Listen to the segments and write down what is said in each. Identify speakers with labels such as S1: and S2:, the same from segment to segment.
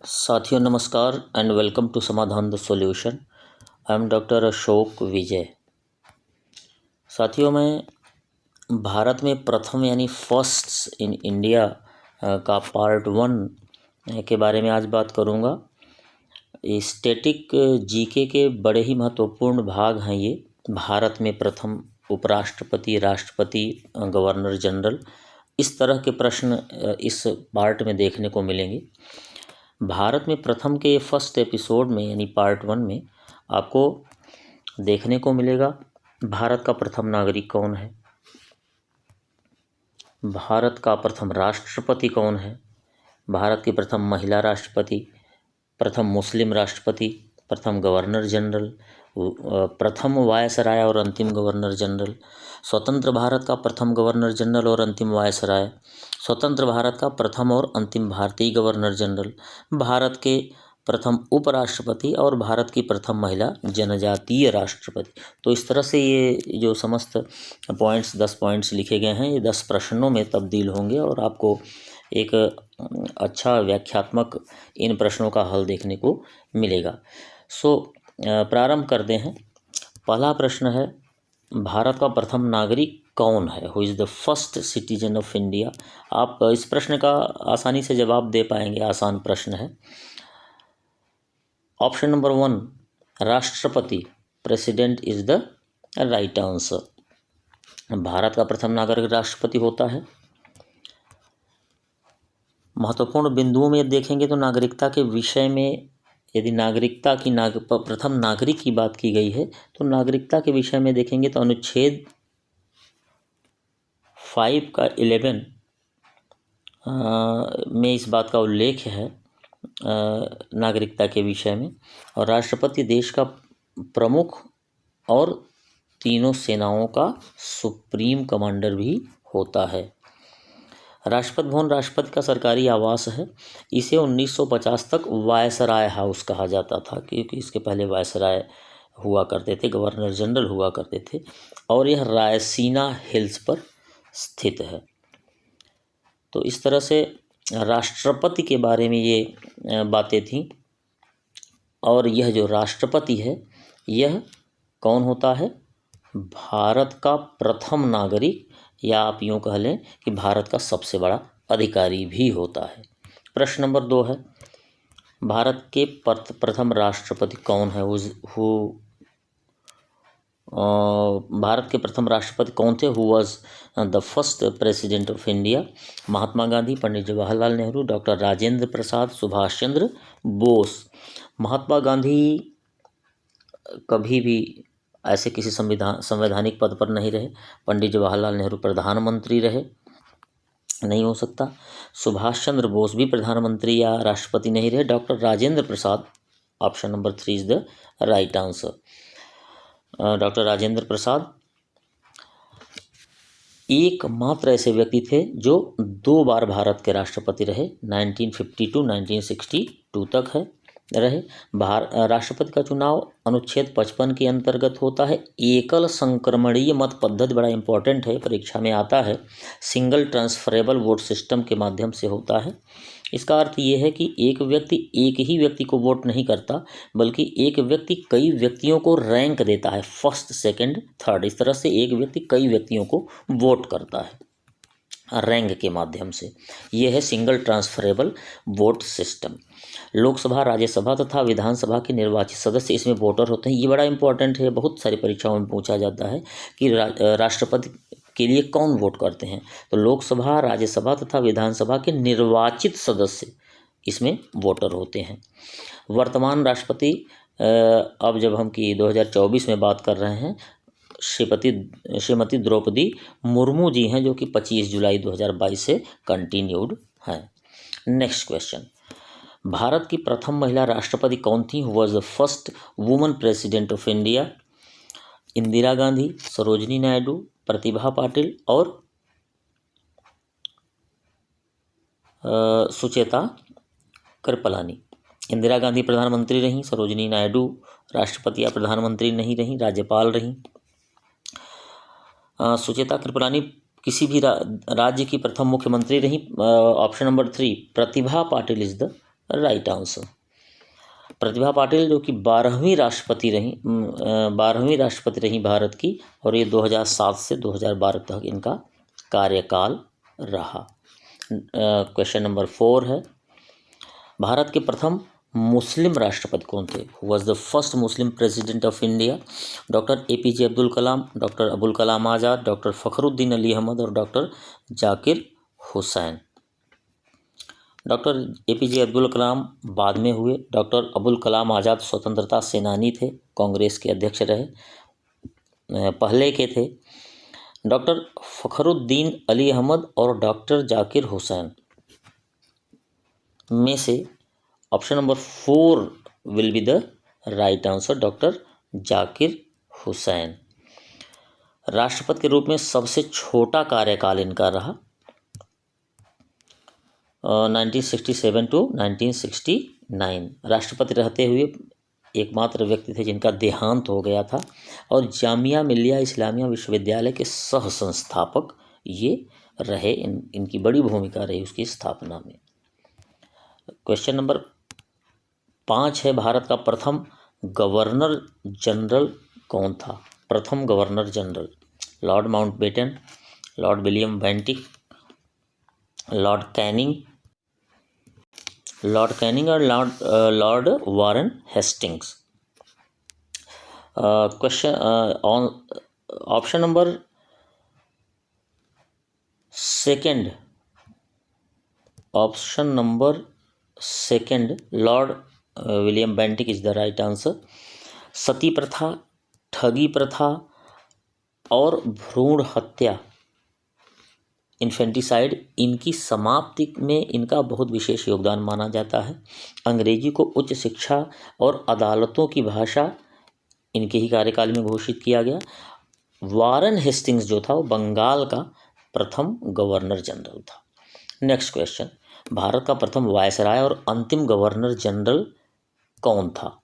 S1: साथियों नमस्कार and welcome to Samadhan the solution. I am doctor Ashok Vijay. साथियों मैं भारत में प्रथम यानी फर्स्ट इन इंडिया का पार्ट 1 के बारे में आज बात करूंगा। स्टैटिक जीके के बड़े ही महत्वपूर्ण भाग हैं ये। भारत में प्रथम, उपराष्ट्रपति, राष्ट्रपति, गवर्नर जनरल, इस तरह के प्रश्न इस पार्ट में देखने को मिलेंगे। भारत में प्रथम के फर्स्ट एपिसोड में यानी पार्ट 1 में आपको देखने को मिलेगा भारत का प्रथम नागरिक कौन है, भारत का प्रथम राष्ट्रपति कौन है, भारत की प्रथम महिला राष्ट्रपति, प्रथम मुस्लिम राष्ट्रपति, प्रथम गवर्नर जनरल, प्रथम वायसराय और अंतिम गवर्नर जनरल, स्वतंत्र भारत का प्रथम गवर्नर जनरल और अंतिम वायसराय, स्वतंत्र भारत का प्रथम और अंतिम भारतीय गवर्नर जनरल, भारत के प्रथम उपराष्ट्रपति और भारत की प्रथम महिला जनजातीय राष्ट्रपति। तो इस तरह से ये जो समस्त पॉइंट्स 10 पॉइंट्स लिखे गए हैं ये 10 प्रश्नों में तब्दील होंगे और आपको एक अच्छा व्याख्यात्मक इन प्रश्नों का हल देखने को मिलेगा। प्रारंभ करते हैं। पहला प्रश्न है, भारत का प्रथम नागरिक कौन है? Who is the first citizen of India? आप इस प्रश्न का आसानी से जवाब दे पाएंगे, आसान प्रश्न है। ऑप्शन नंबर 1 राष्ट्रपति, president is the right answer. Bharat का प्रथम नागरिक राष्ट्रपति होता है। महत्वपूर्ण बिंदुओं में देखेंगे तो नागरिकता के विषय में, यदि नागरिकता की प्रथम नागरिक की बात की गई है तो नागरिकता के विषय में देखेंगे तो अनुच्छेद 5 का 11 में इस बात का उल्लेख है नागरिकता के विषय में। और राष्ट्रपति देश का प्रमुख और तीनों सेनाओं का सुप्रीम कमांडर भी होता है। राष्ट्रपति भवन राष्ट्रपति का सरकारी आवास है। इसे 1950 तक वायसराय हाउस कहा जाता था क्योंकि इसके पहले वायसराय हुआ करते थे, गवर्नर जनरल हुआ करते थे, और यह रायसीना हिल्स पर स्थित है। तो इस तरह से राष्ट्रपति के बारे में ये बातें थीं। और यह जो राष्ट्रपति है यह कौन होता है? भारत का प्रथम नागरिक, या आप यूँ कह लें कि भारत का सबसे बड़ा अधिकारी भी होता है। प्रश्न नंबर 2 है, भारत के प्रथम राष्ट्रपति कौन है? भारत के प्रथम राष्ट्रपति कौन थे? Who was the first president of India? Mahatma Gandhi, Pandit Jawaharlal Nehru, doctor Rajendra Prasad, Subhash Chandra Bose. Mahatma Gandhi कभी भी ऐसे किसी संवैधानिक पद पर नहीं रहे। पंडित जवाहरलाल नेहरू प्रधानमंत्री रहे, नहीं हो सकता। सुभाष चंद्र बोस भी प्रधानमंत्री या राष्ट्रपति नहीं रहे। Doctor Rajendra Prasad, option number 3 is the right answer. Doctor Rajendra Prasad एकमात्र ऐसे व्यक्ति थे जो 2 बार भारत के राष्ट्रपति रहे। 1952 1962 तक रहे। राष्ट्रपति का चुनाव अनुच्छेद 55 के अंतर्गत होता है। एकल संक्रमणीय मत पद्धति, बड़ा इंपॉर्टेंट है, परीक्षा में आता है। सिंगल ट्रांसफरेबल वोट सिस्टम के माध्यम से होता है। इसका अर्थ ये है कि एक व्यक्ति एक ही व्यक्ति को वोट नहीं करता, बल्कि एक व्यक्ति कई व्यक्तियों को रैंक देता है, फर्स्ट, सेकंड, थर्ड। इस तरह से एक व्यक्ति कई व्यक्तियों को वोट करता है रैंक के माध्यम से। यह है single transferable vote system. Lok Sabha, Rajya Sabha तथा विधानसभा के निर्वाचित सदस्य इसमें वोटर होते हैं। ये बड़ा इंपॉर्टेंट है, बहुत सारी परीक्षाओं में पूछा जाता है कि राष्ट्रपति के लिए कौन वोट करते हैं। तो लोकसभा, राज्यसभा तथा विधानसभा के निर्वाचित सदस्य इसमें वोटर होते हैं। वर्तमान राष्ट्रपति, अब जब हम कि 2024 में बात कर रहे हैं, श्रीमती द्रौपदी मुर्मू जी हैं, जो कि 25 जुलाई 2022 से कंटिन्यूड हैं। नेक्स्ट क्वेश्चन, भारत की प्रथम महिला राष्ट्रपति कौन थी? Who was the first woman president of India? Indira Gandhi, Sarojini Naidu, Pratibha Patil और सुचेता कृपलानी। इंदिरा गांधी प्रधानमंत्री रहीं, सरोजिनी नायडू राष्ट्रपति या प्रधानमंत्री नहीं रहीं, राज्यपाल रहीं। सुचेता कृपलानी किसी भी राज्य की प्रथम मुख्यमंत्री रहीं। Option number 3 Pratibha Patil is the right answer. Pratibha Patil जो कि 12वीं राष्ट्रपति रही भारत की, और ये 2007 से 2012 तक इनका कार्यकाल रहा। क्वेश्चन नंबर 4 है, भारत के प्रथम मुस्लिम राष्ट्रपति कौन थे? Who was the first Muslim president of India? Doctor APJ Abdul Kalam, doctor Abul Kalam Azad, doctor Fakhruddin Ali Ahmed और doctor Zakir Hussain. Doctor APJ Abdul Kalam बाद में हुए। डॉक्टर अबुल कलाम आज़ाद स्वतंत्रता सेनानी थे, कांग्रेस के अध्यक्ष रहे, पहले के थे। डॉक्टर फ़खरुद्दीन अली अहमद और डॉक्टर जाकिर हुसैन में से option number 4 will be the right answer, doctor Zakir Hussain. राष्ट्रपति के रूप में सबसे छोटा कार्यकाल इनका रहा 1967 टू 1969। राष्ट्रपति रहते हुए एकमात्र व्यक्ति थे जिनका देहांत हो गया था, और जामिया मिलिया इस्लामिया विश्वविद्यालय के सह संस्थापक ये रहे। इनकी बड़ी भूमिका रही उसकी स्थापना में। क्वेश्चन नंबर 5 है, भारत का प्रथम गवर्नर जनरल कौन था? प्रथम governor general lord Mountbatten, lord William Bentinck, lord Canning और lord Warren Hastings. Question on option number second lord William Bentinck is the right answer. Sati प्रथा, ठगी प्रथा और भ्रूण हत्या, इन्फेंटिसाइड, इनकी समाप्ति में इनका बहुत विशेष योगदान माना जाता है। अंग्रेजी को उच्च शिक्षा और अदालतों की भाषा इनके ही कार्यकाल में घोषित किया गया। वारन हेस्टिंग्स जो था वो बंगाल का प्रथम गवर्नर जनरल था। नेक्स्ट क्वेश्चन, भारत का प्रथम वायसराय और अंतिम गवर्नर जनरल कौन था?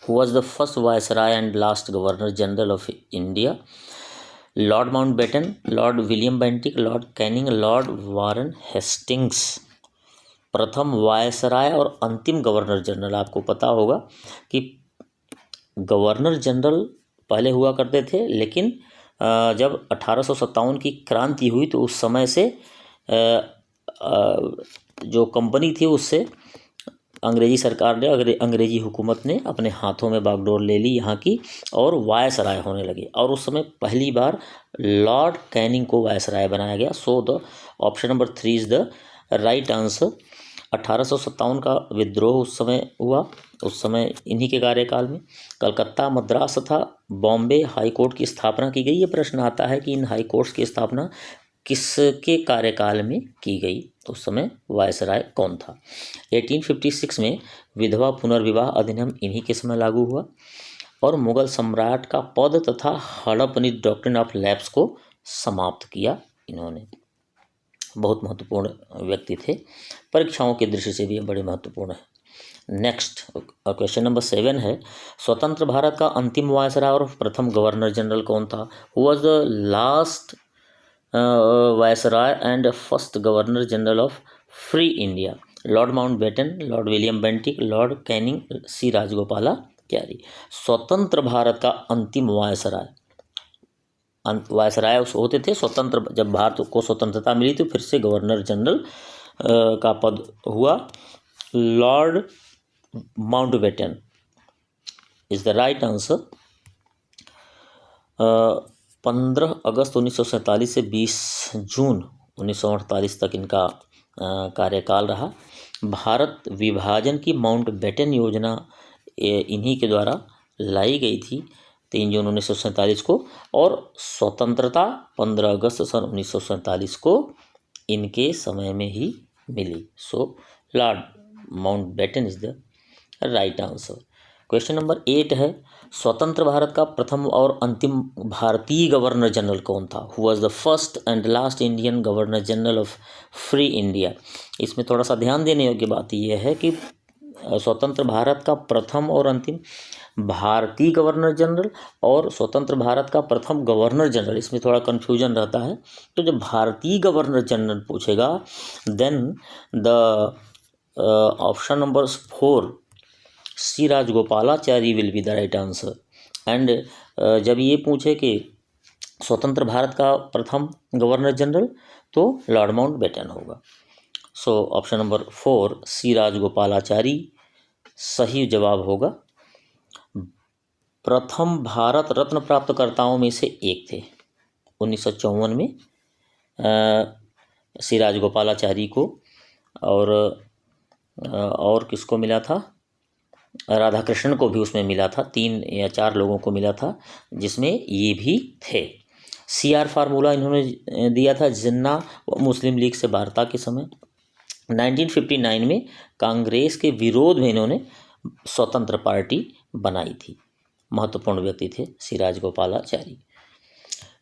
S1: Who was the first viceroy and last governor general of India? Lord Mountbatten, lord William Bentinck, lord Canning, Lord Warren Hastings. प्रथम वायसराय और अंतिम गवर्नर जनरल, आपको पता होगा कि गवर्नर जनरल पहले हुआ करते थे, लेकिन जब 1857 की क्रांति हुई तो उस समय से जो कंपनी थी उससे अंग्रेजी सरकार ने, अंग्रेजी हुकूमत ने अपने हाथों में बागडोर ले ली यहाँ की, और वायसराय होने लगे। और उस समय पहली बार लॉर्ड कैनिंग को वायसराय बनाया गया। So the option number 3 is the right answer. 1857 का विद्रोह उस समय हुआ, उस समय इन्हीं के कार्यकाल में कलकत्ता, मद्रास तथा बॉम्बे हाई कोर्ट की स्थापना की गई। ये प्रश्न आता है कि इन हाई कोर्ट्स की स्थापना किसके कार्यकाल में की गई? उस समय वायसराय कौन था? 1856 में विधवा पुनर्विवाह अधिनियम इन्हीं के समय लागू हुआ, और मुगल सम्राट का पद तथा हड़प्पनी डॉक्ट्रिन ऑफ लैप्स को समाप्त किया इन्होंने। बहुत महत्वपूर्ण व्यक्ति थे, परीक्षाओं की दृष्टि से भी ये बड़े महत्वपूर्ण है। नेक्स्ट क्वेश्चन नंबर 7 है, स्वतंत्र भारत का अंतिम वायसराय और प्रथम गवर्नर जनरल कौन था? Who was the last viceroy and first governor general of free India? Lord Mountbatten, lord William Bentinck, lord Canning, C Rajagopalachari. स्वतंत्र भारत का अंतिम वायसराय होते थे स्वतंत्र, जब भारत को स्वतंत्रता मिली तो फिर से गवर्नर जनरल का पद हुआ। Lord Mountbatten is the right answer. 15 अगस्त 1947 से 20 जून 1948 तक इनका कार्यकाल रहा। भारत विभाजन की माउंटबेटन योजना इन्हीं के द्वारा लाई गई थी 3 जून 1947 को, और स्वतंत्रता 15 अगस्त सन 1947 को इनके समय में ही मिली। So lord Mountbatten is the right answer. Question number 8 है, स्वतंत्र भारत का प्रथम और अंतिम भारतीय गवर्नर जनरल कौन था? Who was the first and last Indian governor general of free India? इसमें थोड़ा सा ध्यान देने योग्य बात यह है कि स्वतंत्र भारत का प्रथम और अंतिम भारतीय गवर्नर जनरल और स्वतंत्र भारत का प्रथम गवर्नर जनरल, इसमें थोड़ा कन्फ्यूजन रहता है। तो जब भारतीय गवर्नर जनरल पूछेगा, then the option number 4 C Rajagopalachari will be the right answer. And जब ये पूछे कि स्वतंत्र भारत का प्रथम गवर्नर जनरल, तो लॉर्ड माउंटबेटन होगा। So option number 4 C Rajagopalachari सही जवाब होगा। प्रथम भारत रत्न प्राप्तकर्ताओं में से एक थे 1954 में सी राजगोपालाचारी को, और किसको मिला था, राधाकृष्णन को भी उसमें मिला था, 3 या 4 लोगों को मिला था जिसमें ये भी थे। CR फार्मूला इन्होंने दिया था जिन्ना मुस्लिम लीग से वार्ता के समय। 1959 में कांग्रेस के विरोध में इन्होंने स्वतंत्र पार्टी बनाई थी। महत्वपूर्ण व्यक्ति थे सी राजगोपालाचारी।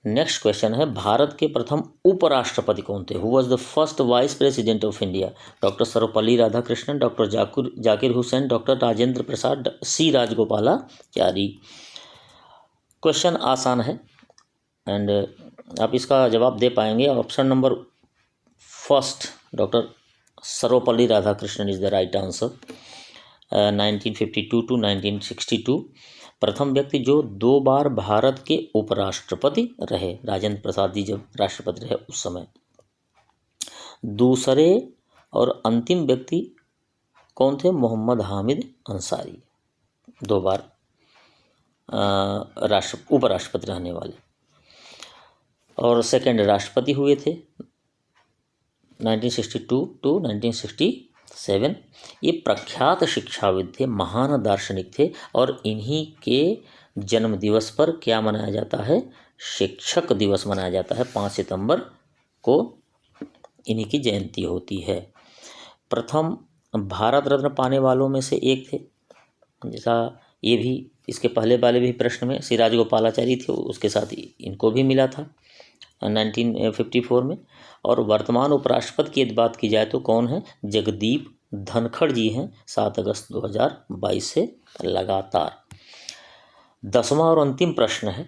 S1: नेक्स्ट क्वेश्चन है, भारत के प्रथम उपराष्ट्रपति कौन थे? Who was the first vice president of India? Doctor Sarvepalli Radhakrishnan, doctor Zakir Hussain, doctor Rajendra Prasad, C Rajagopalachari. Question आसान है एंड आप इसका जवाब दे पाएंगे। Option number first doctor Sarvepalli Radhakrishnan is the right answer. 1952 to 1962 प्रथम व्यक्ति जो 2 बार भारत के उपराष्ट्रपति रहे, राजेंद्र प्रसाद जी जब राष्ट्रपति रहे उस समय। दूसरे और अंतिम व्यक्ति कौन थे? मोहम्मद हामिद अंसारी, 2 बार उपराष्ट्रपति रहने वाले। और सेकंड राष्ट्रपति हुए थे 1962 to 1967। ये प्रख्यात शिक्षाविद थे, महान दार्शनिक थे, और इन्हीं के जन्म दिवस पर क्या मनाया जाता है? शिक्षक दिवस मनाया जाता है। 5 सितंबर को इन्हीं की जयंती होती है। प्रथम भारत रत्न पाने वालों में से एक थे, जैसा ये भी इसके पहले वाले भी प्रश्न में सी राजगोपालाचारी थे, उसके साथ इनको भी मिला था 1954 में। और वर्तमान उपराष्ट्रपति की यदि बात की जाए तो कौन है? जगदीप धनखड़ जी हैं, 7 अगस्त 2022 से लगातार। 10वां और अंतिम प्रश्न है,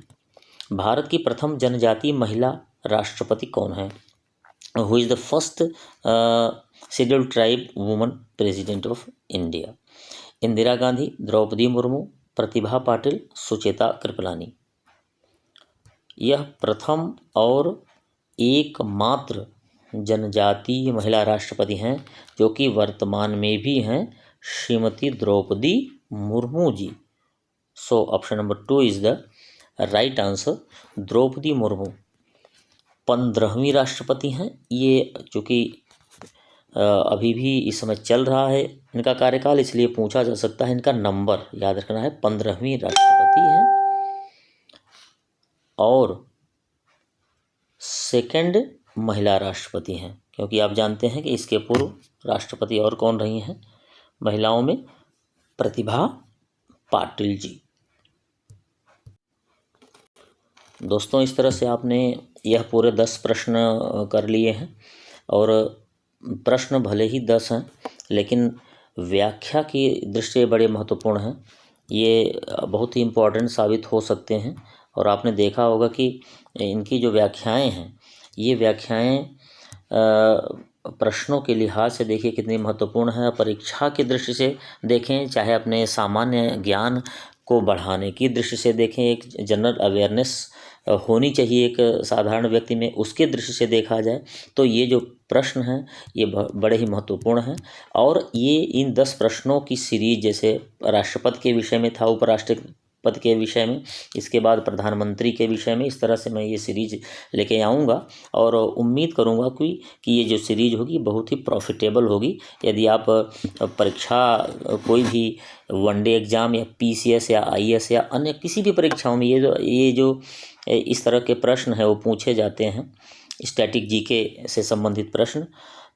S1: भारत की प्रथम जनजातीय महिला राष्ट्रपति कौन है? Who is the first scheduled tribe woman president of India? Indira Gandhi, Droupadi Murmu, Pratibha Patil, Sucheta Kripalani. यह प्रथम और एकमात्र जनजातीय महिला राष्ट्रपति हैं जो कि वर्तमान में भी हैं, Shrimati Droupadi Murmu ji. So option number 2 is the right answer. Droupadi Murmu 15वीं राष्ट्रपति हैं। ये चूँकि अभी भी इस समय चल रहा है इनका कार्यकाल, इसलिए पूछा जा सकता है, इनका नंबर याद रखना है, 15वीं राष्ट्रपति हैं। और सेकंड महिला राष्ट्रपति हैं, क्योंकि आप जानते हैं कि इसके पूर्व राष्ट्रपति और कौन रही हैं महिलाओं में? प्रतिभा पाटिल जी। दोस्तों, इस तरह से आपने यह पूरे 10 प्रश्न कर लिए हैं, और प्रश्न भले ही 10 हैं लेकिन व्याख्या की दृष्टि से बड़े महत्वपूर्ण हैं। ये बहुत ही इम्पोर्टेंट साबित हो सकते हैं। और आपने देखा होगा कि इनकी जो व्याख्याएं हैं, ये व्याख्याएं प्रश्नों के लिहाज से देखिए कितनी महत्वपूर्ण है। परीक्षा की दृष्टि से देखें, चाहे अपने सामान्य ज्ञान को बढ़ाने की दृष्टि से देखें, एक जनरल अवेयरनेस होनी चाहिए एक साधारण व्यक्ति में, उसके दृष्टि से देखा जाए तो ये जो प्रश्न हैं ये बड़े ही महत्वपूर्ण हैं। और ये इन 10 प्रश्नों की सीरीज, जैसे राष्ट्रपति के विषय में था, उपराष्ट्रपति के विषय में, इसके बाद प्रधानमंत्री के विषय में, इस तरह से मैं ये सीरीज लेके आऊँगा। और उम्मीद करूँगा कि ये जो सीरीज होगी बहुत ही प्रॉफिटेबल होगी। यदि आप परीक्षा कोई भी वनडे एग्ज़ाम या PCS या IAS या अन्य किसी भी परीक्षाओं में ये जो इस तरह के प्रश्न है वो पूछे जाते हैं, स्टैटिक GK से संबंधित प्रश्न,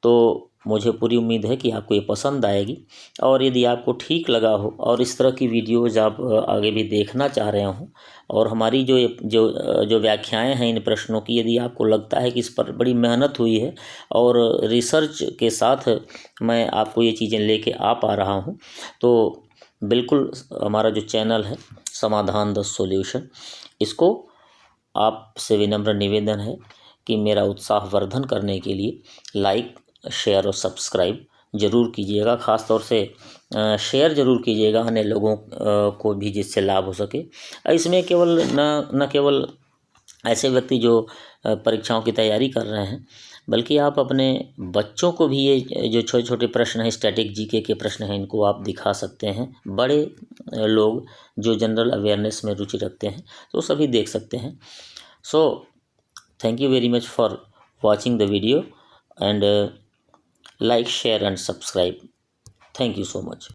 S1: तो मुझे पूरी उम्मीद है कि आपको ये पसंद आएगी। और यदि आपको ठीक लगा हो और इस तरह की वीडियोज़ आप आगे भी देखना चाह रहे हों, और हमारी जो व्याख्याएं हैं इन प्रश्नों की, यदि आपको लगता है कि इस पर बड़ी मेहनत हुई है और रिसर्च के साथ मैं आपको ये चीज़ें लेके आ पा रहा हूँ, तो बिल्कुल हमारा जो चैनल है समाधान द सॉल्यूशन, इसको आपसे विनम्र निवेदन है कि मेरा उत्साहवर्धन करने के लिए लाइक, शेयर और सब्सक्राइब ज़रूर कीजिएगा, ख़ास तौर से शेयर ज़रूर कीजिएगा अन्य लोगों को भी, जिससे लाभ हो सके। इसमें केवल न केवल ऐसे व्यक्ति जो परीक्षाओं की तैयारी कर रहे हैं, बल्कि आप अपने बच्चों को भी ये जो छोटे छोटे प्रश्न हैं, स्टैटिक जीके के प्रश्न हैं, इनको आप दिखा सकते हैं। बड़े लोग जो जनरल अवेयरनेस में रुचि रखते हैं तो सभी देख सकते हैं। So thank you very much for watching the video and like, share and subscribe. Thank you so much.